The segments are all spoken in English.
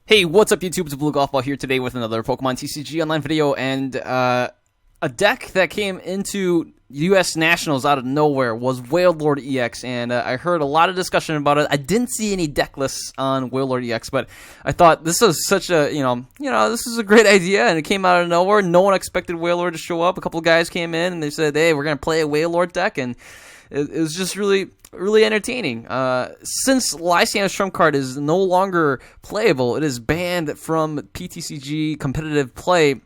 Hey, what's up YouTube? It's Blue Golf Ball here today with another Pokemon TCG online video, and a deck that came into US Nationals out of nowhere was Wailord EX, and I heard a lot of discussion about it. I didn't see any deck lists on Wailord EX, but I thought this was such a, this is a great idea, and it came out of nowhere. No one expected Wailord to show up. A couple of guys came in, and they said, hey, we're going to play a Wailord deck, and it was just really entertaining. Since Lysander's trump card is no longer playable, it is banned from PTCG competitive play.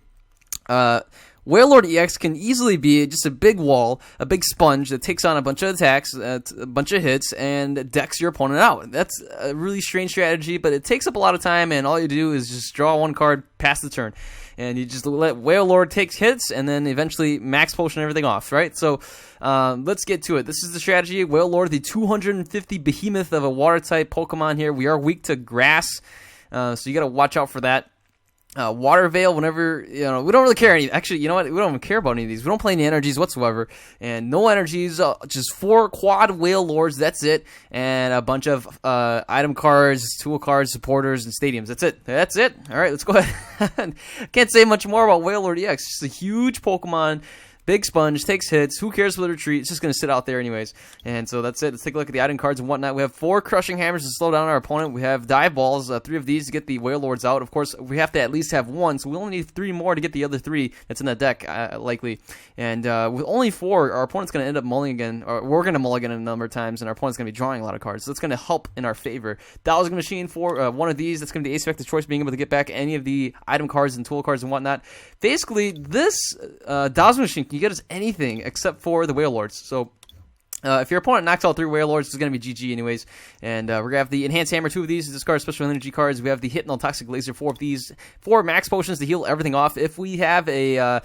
Wailord EX can easily be just a big wall, a big sponge that takes on a bunch of attacks, a bunch of hits, and decks your opponent out. That's a really strange strategy, but it takes up a lot of time, and all you do is just draw one card, pass the turn. And you just let Wailord take hits, and then eventually max potion everything off, right? So let's get to it. This is the strategy. Wailord, the 250 behemoth of a water-type Pokemon here. We are weak to grass, so you got to watch out for that. Water Veil, whenever, we don't really care any. Actually, you know what? We don't even care about any of these. We don't play any energies whatsoever. And no energies, just 4 quad Wailords, that's it. And a bunch of item cards, tool cards, supporters, and stadiums. That's it. All right, let's go ahead. Can't say much more about Wailord EX. It's just a huge Pokemon. Big sponge, takes hits, who cares for the retreat, it's just going to sit out there anyways. And so that's it. Let's take a look at the item cards and whatnot. We have 4 crushing hammers to slow down our opponent. We have dive balls, 3 of these to get the Wailords out. Of course, we have to at least have 1, so we only need 3 more to get the other 3 that's in the deck, likely. And with only 4, our opponent's going to end up mulligan, or we're going to mulligan a number of times, and our opponent's going to be drawing a lot of cards. So that's going to help in our favor. Dowsing Machine for 1 of these, that's going to be ace effective choice, being able to get back any of the item cards and tool cards and whatnot. Basically, this Dowsing Machine can get us anything except for the Wailords. So if your opponent knocks out 3 Wailords, it's going to be GG anyways. And we're going to have the Enhanced Hammer, 2 of these to discard special energy cards. We have the Hypnotoxic Laser, 4 of these. 4 max potions to heal everything off. If we have a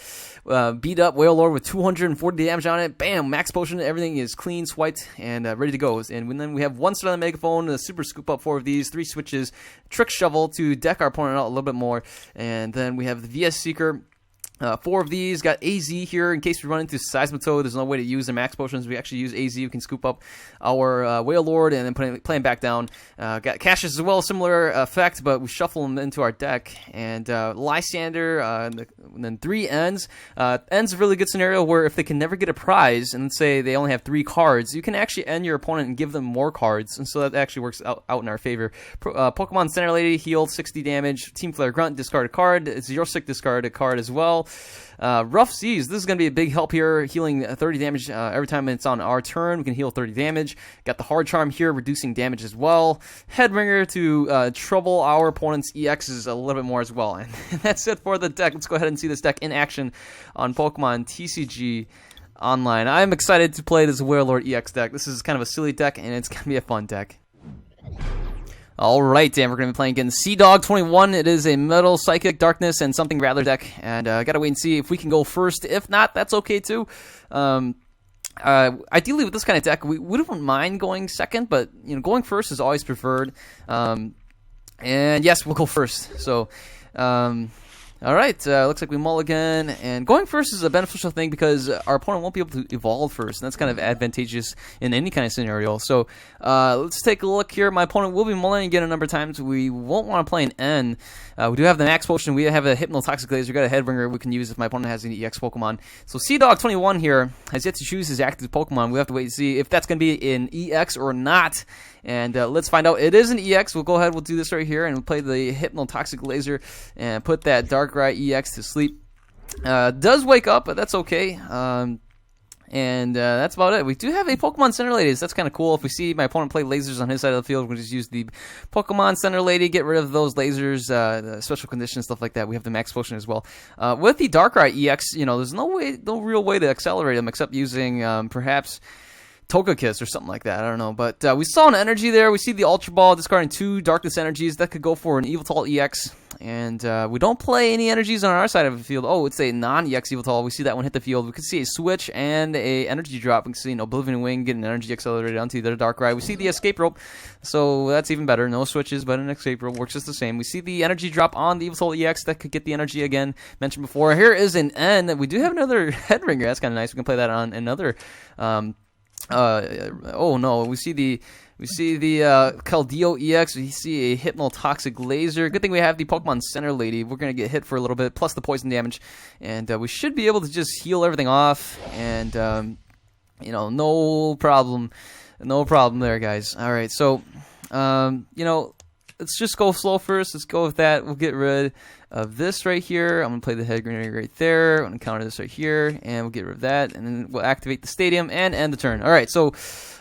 beat up Wailord with 240 damage on it, bam, max potion, everything is clean, swiped, and ready to go. And then we have 1 star on the Megaphone, a Super Scoop Up, 4 of these, 3 switches, Trick Shovel to deck our opponent out a little bit more. And then we have the VS Seeker. 4 of these, got AZ here in case we run into Seismitoad. There's no way to use the max potions. We actually use AZ. We can scoop up our Wailord and then play him back down. Got Cassius as well, similar effect, but we shuffle him into our deck. And Lysander, and then 3 Ends. Ends a really good scenario where if they can never get a prize, and let's say they only have 3 cards, you can actually end your opponent and give them more cards. And so that actually works out in our favor. Pokemon Center Lady, healed 60 damage. Team Flare Grunt, discard a card. It's your sick, discard a card as well. Rough Seas, this is going to be a big help here, healing 30 damage every time it's on our turn. We can heal 30 damage. Got the Hard Charm here, reducing damage as well. Headringer to trouble our opponent's EXs a little bit more as well. And that's it for the deck. Let's go ahead and see this deck in action on Pokemon TCG Online. I'm excited to play this Wailord EX deck. This is kind of a silly deck, and it's going to be a fun deck. Alright, and we're going to be playing against Seadog 21. It is a Metal, Psychic, Darkness, and something Rattler deck. And gotta wait and see if we can go first. If not, that's okay too. Ideally, with this kind of deck, we wouldn't mind going second, but going first is always preferred. And yes, we'll go first. So, alright, looks like we mulligan, and going first is a beneficial thing because our opponent won't be able to evolve first, and that's kind of advantageous in any kind of scenario. So let's take a look here. My opponent will be mulliganing again a number of times. We won't want to play an N. We do have the max potion. We have a Hypnotoxic Laser. We got a Headringer we can use if my opponent has any EX Pokemon. So Seadog 21 here has yet to choose his active Pokemon. We have to wait and see if that's going to be an EX or not. And let's find out. It is an EX. We'll go ahead. We'll do this right here, and we'll play the Hypnotoxic Laser and put that Darkrai EX to sleep. Does wake up, but that's okay. And that's about it. We do have a Pokemon Center Lady. So that's kind of cool. If we see my opponent play lasers on his side of the field, we'll just use the Pokemon Center Lady, get rid of those lasers, the special conditions, stuff like that. We have the max potion as well. With the Darkrai EX, there's no real way to accelerate them except using perhaps Togekiss or something like that. I don't know. But we saw an energy there. We see the Ultra Ball discarding 2 Darkness energies. That could go for an Eviltal EX. And we don't play any energies on our side of the field. Oh, it's a non-EX Eviltal. We see that one hit the field. We could see a switch and a energy drop. We can see an Oblivion Wing get an energy accelerated onto the Darkrai. We see the Escape Rope. So that's even better. No switches, but an Escape Rope works just the same. We see the energy drop on the Eviltal EX. That could get the energy again. Mentioned before. Here is an N. We do have another Headringer. That's kind of nice. We can play that on another Oh no, we see the Keldeo EX. We see a Hypnotoxic Laser. Good thing we have the Pokemon Center Lady. We're gonna get hit for a little bit, plus the poison damage, and we should be able to just heal everything off. And you know, no problem there, guys. All right, so you know, let's just go slow first. Let's go with that. We'll get rid of this right here. I'm going to play the head grenade right there. I'm going to counter this right here, and we'll get rid of that. And then we'll activate the stadium and end the turn. All right, so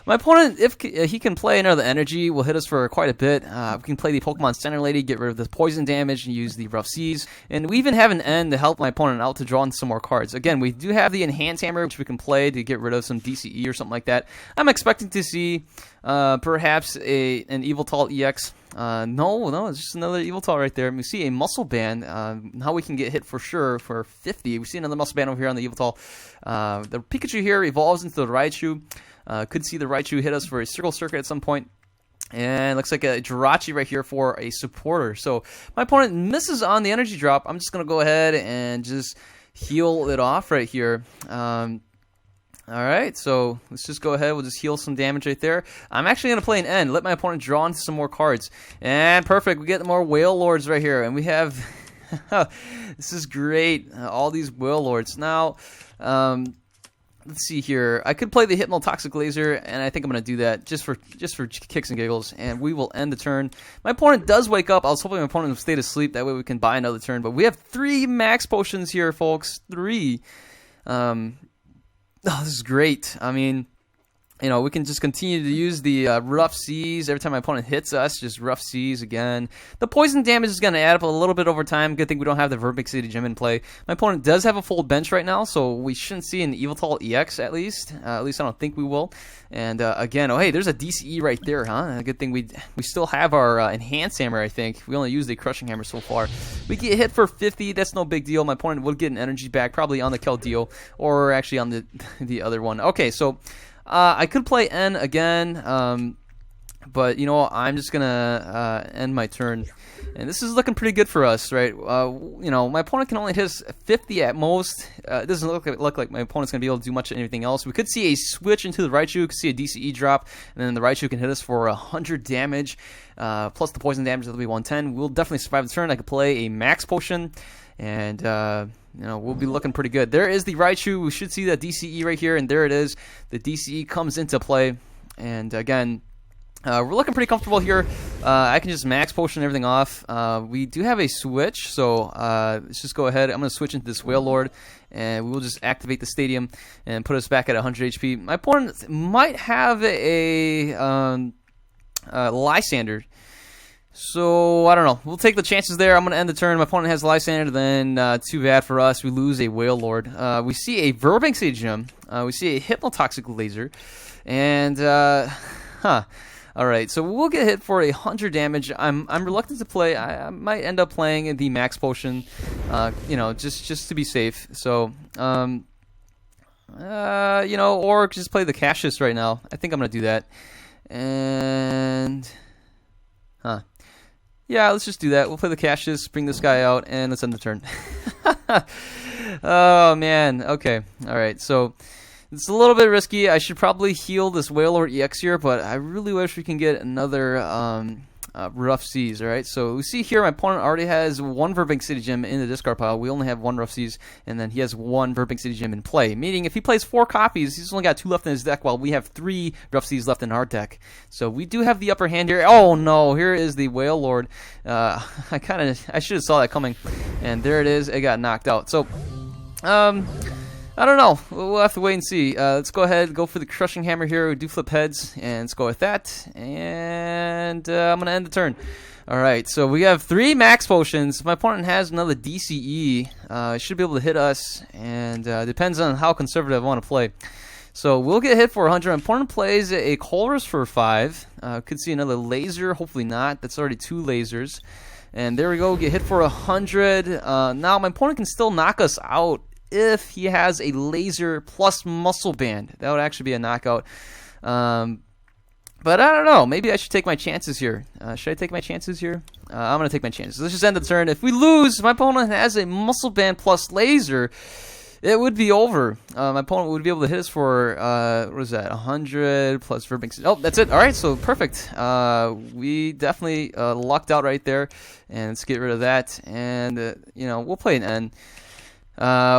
my opponent, if he can play another energy, will hit us for quite a bit. We can play the Pokemon Center Lady, get rid of the poison damage, and use the Rough Seas. And we even have an end to help my opponent out to draw in some more cards. Again, we do have the Enhance Hammer, which we can play to get rid of some DCE or something like that. I'm expecting to see perhaps an Eviltal EX. No, it's just another Eviltal right there. We see a Muscle Band. How we can get hit for sure for 50. We see another Muscle Band over here on the Eviltal. The Pikachu here evolves into the Raichu. Could see the Raichu hit us for a Circle Circuit at some point. And looks like a Jirachi right here for a supporter. So my opponent misses on the energy drop. I'm just going to go ahead and just heal it off right here. Alright, so let's just go ahead. We'll just heal some damage right there. I'm actually going to play an end. Let my opponent draw into some more cards. And perfect. We get more Wailords right here. And we have... this is great. All these Wailords. Now, let's see here. I could play the Hypnotoxic Laser, and I think I'm going to do that just for kicks and giggles, and we will end the turn. My opponent does wake up. I was hoping my opponent would stay asleep. That way we can buy another turn. But we have 3 max potions here, folks. 3. Oh, this is great. I mean, you know, we can just continue to use the Rough Seas. Every time my opponent hits us, just Rough Seas again. The poison damage is going to add up a little bit over time. Good thing we don't have the Verbic City Gym in play. My opponent does have a full bench right now, so we shouldn't see an Eviltal EX at least. At least I don't think we will. And again, oh hey, there's a DCE right there, huh? Good thing we still have our Enhance Hammer, I think. We only used the Crushing Hammer so far. We get hit for 50. That's no big deal. My opponent will get an energy back, probably on the Keldeo, or actually on the other one. Okay, so... I could play N again, but you know, I'm just gonna end my turn, and this is looking pretty good for us, right? You know, my opponent can only hit us 50 at most. It doesn't look like my opponent's gonna be able to do much of anything else. We could see a switch into the Raichu, could see a DCE drop, and then the Raichu can hit us for 100 damage, plus the poison damage. That'll be 110. We'll definitely survive the turn. I could play a Max Potion, and you know, we'll be looking pretty good. There is the Raichu. We should see that DCE right here, and there it is. The DCE comes into play, and again, we're looking pretty comfortable here. I can just Max Potion everything off. We do have a switch, so let's just go ahead. I'm going to switch into this Wailord, and we will just activate the stadium and put us back at 100 HP. My opponent might have a Lysander. So, I don't know. We'll take the chances there. I'm going to end the turn. My opponent has Lysander, then too bad for us. We lose a Wailord. We see a Verbank City Gym. We see a Hypnotoxic Laser. And, Alright, so we'll get hit for 100 damage. I'm reluctant to play. I might end up playing the Max Potion, you know, just to be safe. So, you know, or just play the Cassius right now. I think I'm going to do that. And... yeah, let's just do that. We'll play the Cassius, bring this guy out, and let's end the turn. Oh, man. Okay. All right. So it's a little bit risky. I should probably heal this Wailord EX here, but I really wish we can get another Rough Seas. All right. So we see here my opponent already has 1 Verbank City Gym in the discard pile. We only have 1 Rough Seas, and then he has 1 Verbank City Gym in play. Meaning if he plays 4 copies, he's only got 2 left in his deck, while we have 3 Rough Seas left in our deck. So we do have the upper hand here. Oh no! Here is the Wailord. I should have saw that coming, and there it is. It got knocked out. So I don't know. We'll have to wait and see. Let's go ahead, go for the Crushing Hammer here. We do flip heads, and let's go with that. And I'm going to end the turn. All right, so we have 3 Max Potions. If my opponent has another DCE, it should be able to hit us, and depends on how conservative I want to play. So we'll get hit for 100. My opponent plays a Colress for 5. Could see another Laser. Hopefully not. That's already 2 lasers. And there we go. Get hit for 100. Now my opponent can still knock us out if he has a Laser plus Muscle Band. That would actually be a knockout. But I don't know. Maybe I should take my chances here. Should I take my chances here? I'm going to take my chances. Let's just end the turn. If we lose, my opponent has a Muscle Band plus Laser. It would be over. My opponent would be able to hit us for, what is that, 100 plus Verbing. Oh, that's it. All right, so perfect. We definitely lucked out right there. And let's get rid of that. And, we'll play an N.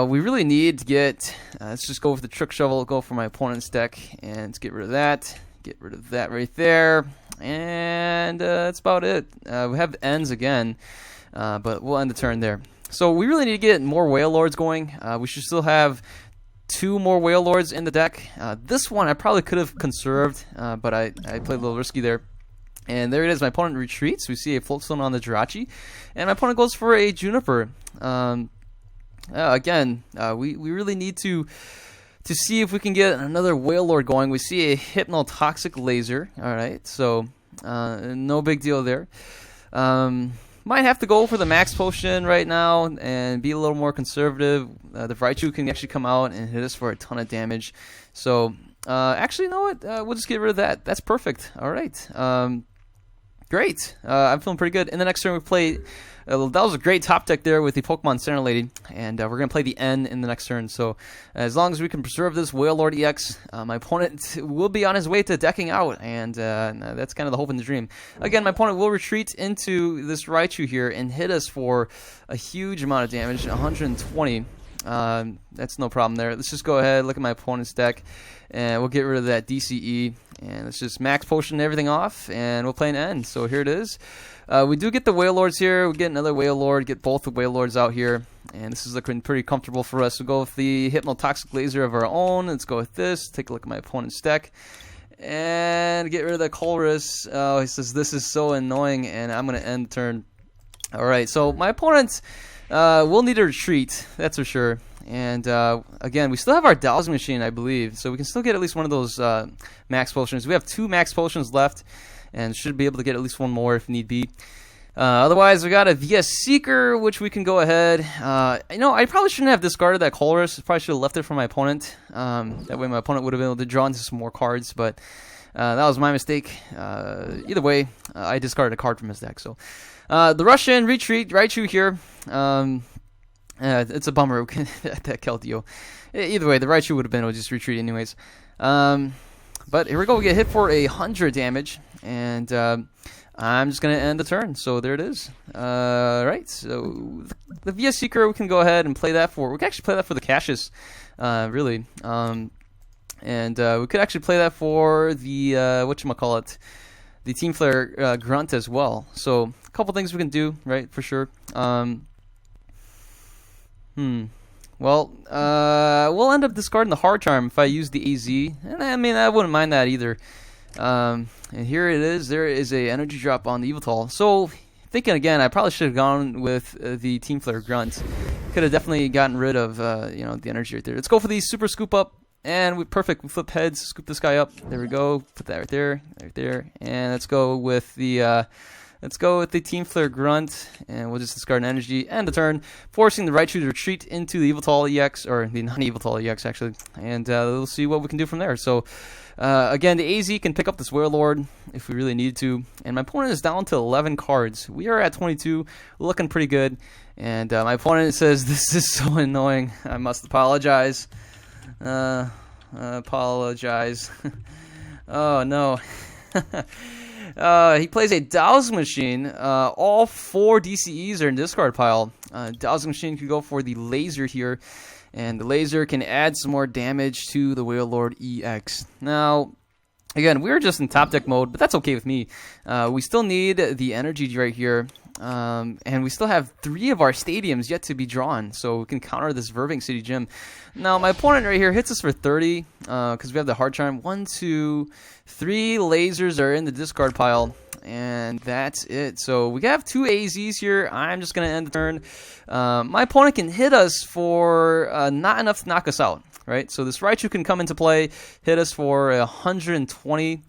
We really need to get, let's just go with the Trick Shovel, go for my opponent's deck, and let's get rid of that. Get rid of that right there. And that's about it. We have Ns again, but we'll end the turn there. So we really need to get more Wailords going. We should still have 2 more Wailords in the deck. This one I probably could have conserved, but I played a little risky there. And there it is. My opponent retreats. We see a Floatstone on the Jirachi. And my opponent goes for a Juniper. Again, we really need to see if we can get another Wailord going. We see a Hypnotoxic Laser. All right, so no big deal there. Might have to go for the Max Potion right now and be a little more conservative. The Raichu can actually come out and hit us for a ton of damage. So, actually, you know what? We'll just get rid of that. That's perfect. All right. Great. I'm feeling pretty good. In the next turn, we play... that was a great top deck there with the Pokemon Center Lady, and we're going to play the N in the next turn. So as long as we can preserve this Wailord EX, my opponent will be on his way to decking out, and that's kind of the hope and the dream. Again, my opponent will retreat into this Raichu here and hit us for a huge amount of damage, 120. That's no problem there. Let's just go ahead, look at my opponent's deck, and we'll get rid of that DCE, and let's just Max Potion everything off, and we'll play an N. So here it is. We do get the Wailords here. We get another Wailord, get both the Wailords out here, and this is looking pretty comfortable for us. We'll go with the Hypnotoxic Laser of our own. Let's go with this. Take a look at my opponent's deck, and get rid of the Colress. Oh, he says this is so annoying, and I'm going to end the turn. All right, so my opponent will need a retreat, that's for sure. And again, we still have our Dowsing Machine, I believe, so we can still get at least one of those Max Potions. We have 2 Max Potions left, and should be able to get at least one more if need be. Otherwise, we got a VS Seeker, which we can go ahead. I probably shouldn't have discarded that Colress. I probably should have left it for my opponent. That way my opponent would have been able to draw into some more cards, but that was my mistake. Either way, I discarded a card from his deck. So the Russian retreat, Raichu here. It's a bummer that Keldeo. Either way, the Raichu would have been able to just retreat anyways. But here we go. We get hit for 100 damage, and I'm just going to end the turn. So there it is. Right. So the VS Seeker, we can go ahead and play that for. We can actually play that for the Cassius, really. And we could actually play that for the whatchamacallit, the Team Flare Grunt as well. So a couple things we can do, right, for sure. Well, we'll end up discarding the Hard Charm if I use the AZ. And I mean, I wouldn't mind that either. And here it is. There is a energy drop on the Yveltal. So, thinking again, I probably should have gone with the Team Flare Grunt. Could have definitely gotten rid of, the energy right there. Let's go for the Super Scoop Up. And perfect. We flip heads, scoop this guy up. There we go. Put that right there. And let's go with the... Team Flare Grunt, and we'll just discard an energy and a turn, forcing the Raichu to retreat into the Yveltal EX, or the non-Yveltal EX, actually, and we'll see what we can do from there. So, again, the AZ can pick up this Wailord if we really need to, and my opponent is down to 11 cards. We are at 22, looking pretty good, and my opponent says, "This is so annoying. I must apologize." Apologize. Oh, no. He plays a Dowsing Machine. All 4 DCEs are in discard pile. Dowsing Machine could go for the Laser here, and the Laser can add some more damage to the Wailord EX. Now, again, we're just in top deck mode, but that's okay with me. We still need the energy right here, and we still have 3 of our stadiums yet to be drawn, so we can counter this Verving City Gym. Now, my opponent right here hits us for 30, because we have the Hard Charm. 1, 2, 3 lasers are in the discard pile, and that's it. So we have 2 AZs here. I'm just going to end the turn. My opponent can hit us for not enough to knock us out, right? So this Raichu can come into play, hit us for 120,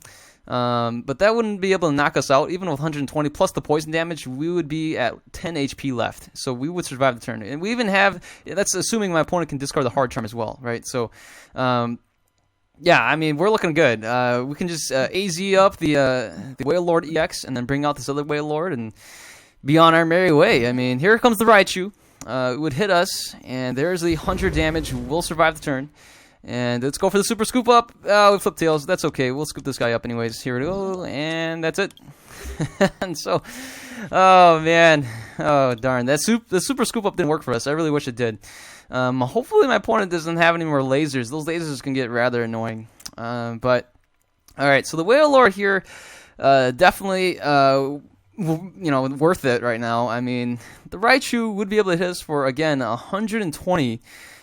but that wouldn't be able to knock us out. Even with 120 plus the poison damage, we would be at 10 HP left. So we would survive the turn. And we even have, that's assuming my opponent can discard the Hard Charm as well, right? So, yeah, I mean, we're looking good. We can just AZ up the Wailord EX and then bring out this other Wailord and be on our merry way. I mean, here comes the Raichu. would hit us, and there's the 100 damage. We'll survive the turn. And let's go for the super scoop up. We flip tails. That's okay. We'll scoop this guy up anyways. Here we go, and that's it. And so, oh man, oh darn, the super scoop up didn't work for us. I really wish it did. Hopefully my opponent doesn't have any more lasers. Those lasers can get rather annoying. But all right, so the Wailord here, definitely, worth it right now. I mean, the Raichu would be able to hit us for again 120.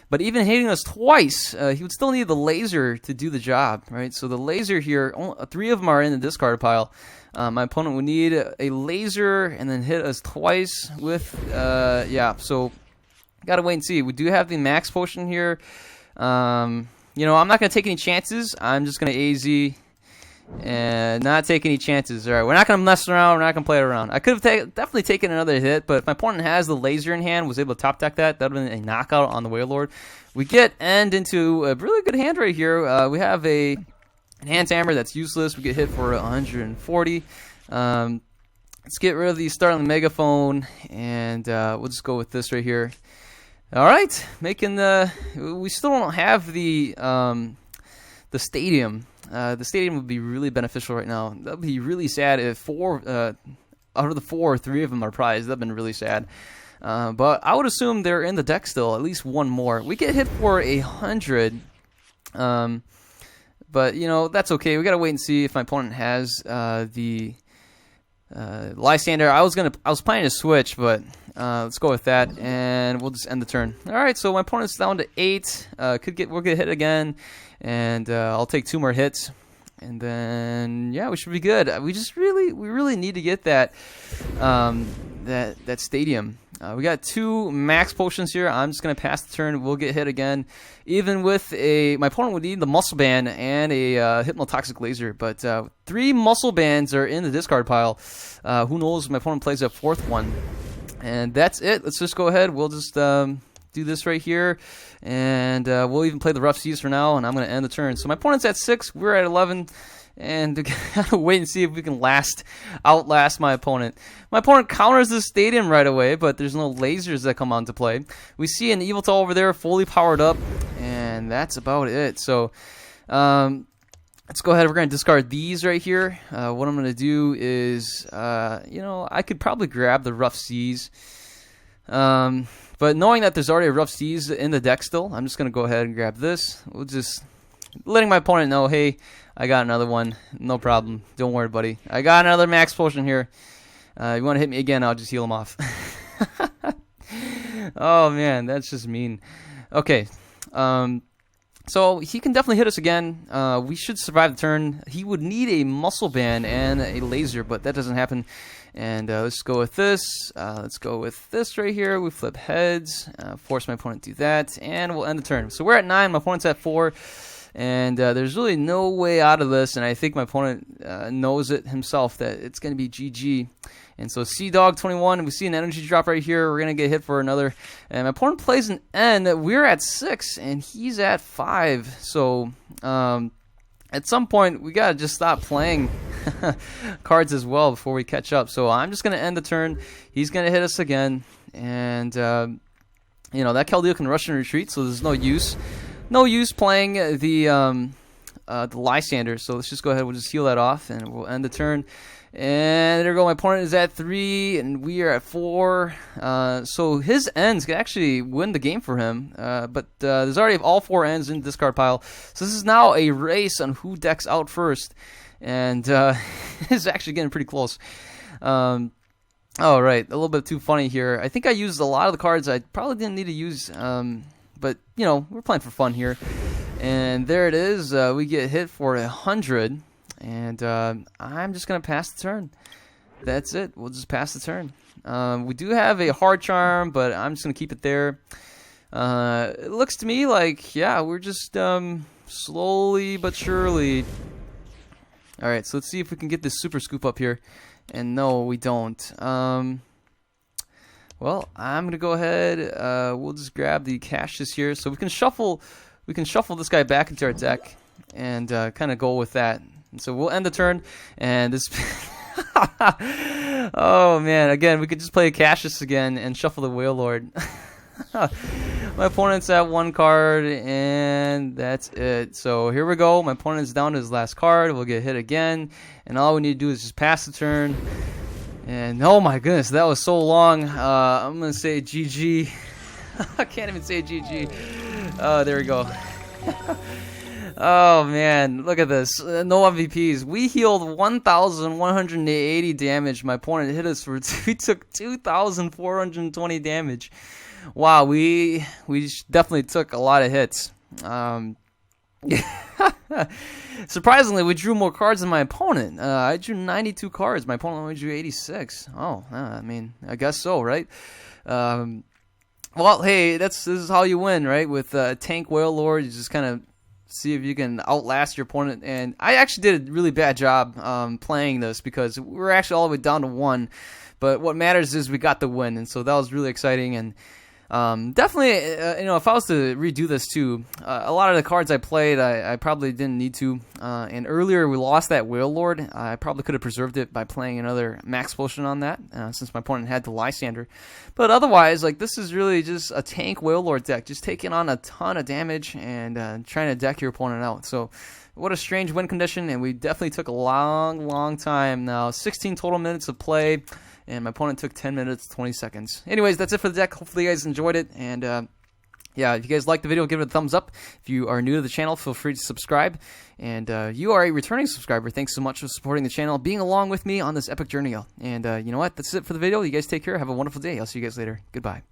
But even hitting us twice, he would still need the laser to do the job, right? So the laser here, 3 of them are in the discard pile. My opponent would need a laser and then hit us twice with, so gotta wait and see. We do have the max potion here. I'm not gonna take any chances. I'm just gonna AZ and not take any chances. All right, we're not going to mess around. We're not going to play it around. I could have definitely taken another hit, but if my opponent has the laser in hand, was able to top deck that, that would have been a knockout on the Wailord. We get end into a really good hand right here. We have a enhanced hammer that's useless. We get hit for 140. Let's get rid of the startling megaphone, and we'll just go with this right here. All right, we still don't have the stadium. The stadium would be really beneficial right now. That would be really sad if out of the 4, 3 of them are prized. That would have been really sad. But I would assume they're in the deck still, at least one more. We get hit for 100. But, that's okay. We got to wait and see if my opponent has the Lysander. I was planning to switch, but let's go with that, and we'll just end the turn. All right, so my opponent's down to 8. We'll get hit again, and I'll take 2 more hits, and then we should be good. We really need to get that that stadium. We got 2 max potions here. I'm just gonna pass the turn. We'll get hit again. Even with my opponent would need the muscle band and a hypnotoxic laser, but 3 muscle bands are in the discard pile. Who knows? My opponent plays a 4th one, and that's it. Let's just go ahead. We'll just do this right here, and we'll even play the rough seas for now. And I'm gonna end the turn. So my opponent's at 6. We're at 11. And gotta wait and see if we can outlast my opponent. My opponent counters the stadium right away, but there's no lasers that come onto play. We see an Evil Tall over there, fully powered up, and that's about it. So, let's go ahead. We're gonna discard these right here. What I'm gonna do is, I could probably grab the rough seas. But knowing that there's already a rough seas in the deck still, I'm just gonna go ahead and grab this. We'll just letting my opponent know, hey, I got another one. No problem. Don't worry, buddy. I got another max potion here. You want to hit me again, I'll just heal him off. Oh, man. That's just mean. Okay. So he can definitely hit us again. We should survive the turn. He would need a muscle band and a laser, but that doesn't happen. And let's go with this. Let's go with this right here. We flip heads. Force my opponent to do that. And we'll end the turn. So we're at 9. My opponent's at 4. And there's really no way out of this, and I think my opponent knows it himself that it's going to be GG. And so Sea-Dog21, we see an energy drop right here. We're going to get hit for another. And my opponent plays an N. We're at 6, and he's at 5. So at some point, we got to just stop playing cards as well before we catch up. So I'm just going to end the turn. He's going to hit us again. And, that Keldeo can rush and retreat, so there's no use. No use playing the Lysander, so let's just go ahead. We'll just heal that off, and we'll end the turn. And there we go. My opponent is at 3, and we are at 4. So his ends could actually win the game for him. But there's already all 4 ends in the discard pile. So this is now a race on who decks out first. And it's actually getting pretty close. All right, a little bit too funny here. I think I used a lot of the cards I probably didn't need to use. But, we're playing for fun here. And there it is. We get hit for 100. And I'm just going to pass the turn. That's it. We'll just pass the turn. We do have a hard charm, but I'm just going to keep it there. It looks to me like, we're just slowly but surely. All right, so let's see if we can get this super scoop up here. And no, we don't. Well, I'm gonna go ahead. We'll just grab the caches here, so we can shuffle. We can shuffle this guy back into our deck, and kind of go with that. And so we'll end the turn. And this, Oh man, again, we could just play Cassius again and shuffle the Wailord. My opponent's at 1 card, and that's it. So here we go. My opponent's down to his last card. We'll get hit again, and all we need to do is just pass the turn. And oh my goodness, that was so long. I'm gonna say GG. I can't even say GG. Oh, there we go. Oh man, look at this. No MVPs. We healed 1,180 damage. My opponent hit us for we took 2,420 damage. Wow, we definitely took a lot of hits. Surprisingly, we drew more cards than my opponent. I drew 92 cards. My opponent only drew 86. Oh, I mean, I guess so, right? Well, hey, this is how you win, right? With Tank Wailord, you just kind of see if you can outlast your opponent. And I actually did a really bad job playing this because we were actually all the way down to 1. But what matters is we got the win, and so that was really exciting. And definitely, if I was to redo this too, a lot of the cards I played, I probably didn't need to. And earlier we lost that Wailord. I probably could have preserved it by playing another Max Potion on that, since my opponent had the Lysander. But otherwise, like, this is really just a tank Wailord deck, just taking on a ton of damage and trying to deck your opponent out. So what a strange win condition, and we definitely took a long time now. 16 total minutes of play. And my opponent took 10 minutes, 20 seconds. Anyways, that's it for the deck. Hopefully you guys enjoyed it. And yeah, if you guys liked the video, give it a thumbs up. If you are new to the channel, feel free to subscribe. And you are a returning subscriber. Thanks so much for supporting the channel, being along with me on this epic journey. And you know what? That's it for the video. You guys take care. Have a wonderful day. I'll see you guys later. Goodbye.